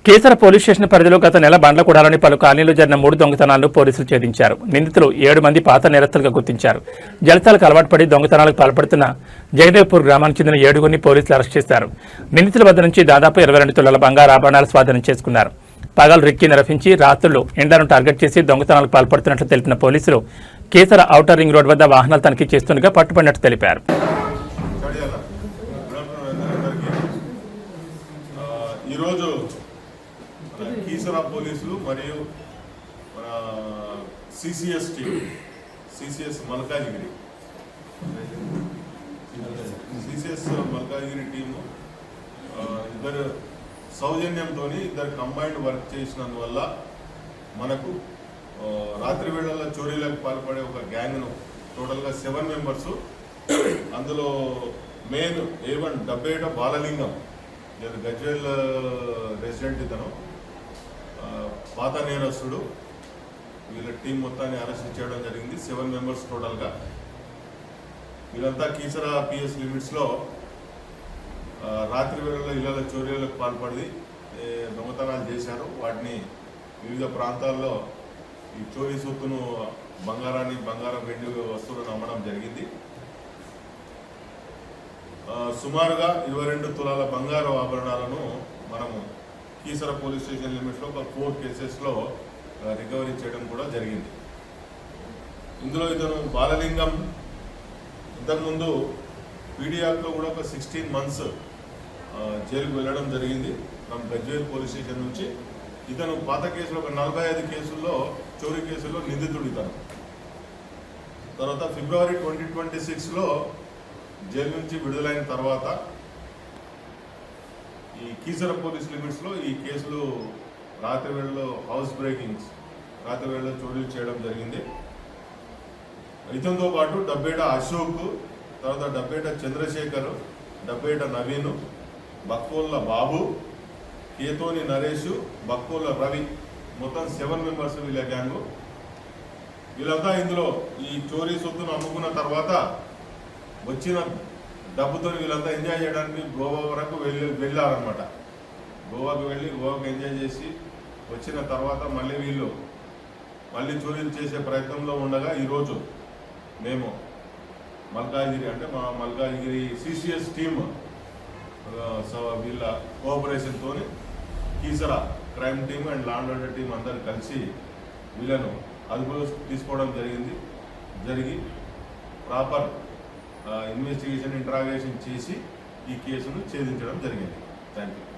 కేసర police station పరిధిలో గత నెల బండ్లగూడలోని పలు కాలనీలు జరిగిన 3 దొంగతనాలను పోలీసులు ఛేదించారు. నిందితులు 7 మంది పాత నేరస్తులుగా గుర్తించారు. జలసాలకు అలవాటు పడి దొంగతనాలకు పాల్పడుతున్న జయదేవ్పూర్ గ్రామానికి చెందిన 7గురిని పోలీసులు అరెస్ట్ చేశారు. నిందితుల వద్ద నుంచి దాదాపు 22 తులాల బంగారు ఆభరణాలు స్వాధీనం చేసుకున్నారు. పగలు రెక్కి నిర్వహించి రాత్రులు ఎండను టార్గెట్ చేసి దొంగతనాలకు పాల్పడుతున్నట్లు తెలిపిన పోలీసులు కేసర ఔటర్ రింగ్ రోడ్ వద్ద వాహనాలు తనిఖీ చేస్తుండగా పట్టుబడినట్టు తెలిపారు. ఈరోజు కీసర పోలీసులు మరియు మన CCS team CCS Malkajgiri team ఇద్దరు సౌజన్యంతో ఇద్దరు కంబైన్డ్ వర్క్ చేసినందువల్ల మనకు రాత్రి వేళల్లో చోరీలకు పాల్పడే ఒక గ్యాంగ్ను టోటల్గా 7 మెంబర్సు, అందులో main A1 డబ్బేట Balalingam Gajwel resident, ఇతను పాత నేరస్తుడు. వీళ్ళ టీం మొత్తాన్ని అరెస్ట్ చేయడం జరిగింది. 7 మెంబర్స్ టోటల్గా. వీళ్ళంతా కీసర పిఎస్ లిమిట్స్లో రాత్రి వేళల్లో ఇళ్ల చోరీలకు పాల్పడి దొంగతనాలు చేశారు. వాటిని వివిధ ప్రాంతాల్లో ఈ చోరీ సొత్తును బంగారం వెండి వస్తువులను అమ్మడం జరిగింది. సుమారుగా 22 తులాల బంగారు ఆభరణాలను మనము కీసర పోలీస్ స్టేషన్ లిమిట్స్లో ఒక 4 కేసెస్లో రికవరీ చేయడం కూడా జరిగింది. ఇందులో ఇతను బాలలింగం ఇంతకుముందు పీడియాక్లో కూడా ఒక 16 మంత్స్ జైలుకు వెళ్ళడం జరిగింది ఫ్రమ్ గజ్వేల్ పోలీస్ స్టేషన్ నుంచి. ఇతను పాత కేసులో ఒక 45 కేసుల్లో చోరీ కేసుల్లో నిందితుడు ఇతను. తర్వాత ఫిబ్రవరి 2026లో జైలు నుంచి విడుదలైన తర్వాత ఈ కీసర పోలీస్ లిమిట్స్లో ఈ కేసులు రాత్రి వేళలో హౌస్ బ్రేకింగ్స్, రాత్రి వేళలో చోరీలు చేయడం జరిగింది. ఇతనితో పాటు డబ్బేట అశోక్, తర్వాత డబ్బేట చంద్రశేఖర్, డబ్బేట నవీన్, బక్కోళ్ళ బాబు, కేతోని నరేష్, బక్కోళ్ళ రవి, మొత్తం 7 మెంబర్స్ వీళ్ళ గ్యాంగు. వీళ్ళంతా ఇందులో ఈ చోరీ సొత్తును అమ్ముకున్న తర్వాత వచ్చిన డబ్బుతో వీళ్ళంతా ఎంజాయ్ చేయడానికి గోవా వరకు వెళ్ళారనమాట. గోవాకు ఎంజాయ్ చేసి వచ్చిన తర్వాత మళ్ళీ చోరీలు చేసే ప్రయత్నంలో ఉండగా ఈరోజు మేము మల్కాజ్గిరి అంటే మా మల్కాజ్గిరి సిసిఎస్ టీమ్ వీళ్ళ కోఆపరేషన్తో Keesara crime team and law and order team అందరు కలిసి వీళ్ళను అదుపులో తీసుకోవడం జరిగి ప్రాపర్ ఇన్వెస్టిగేషన్ ఇంట్రాగేషన్ చేసి ఈ కేసును ఛేదించడం జరిగింది. Thank you.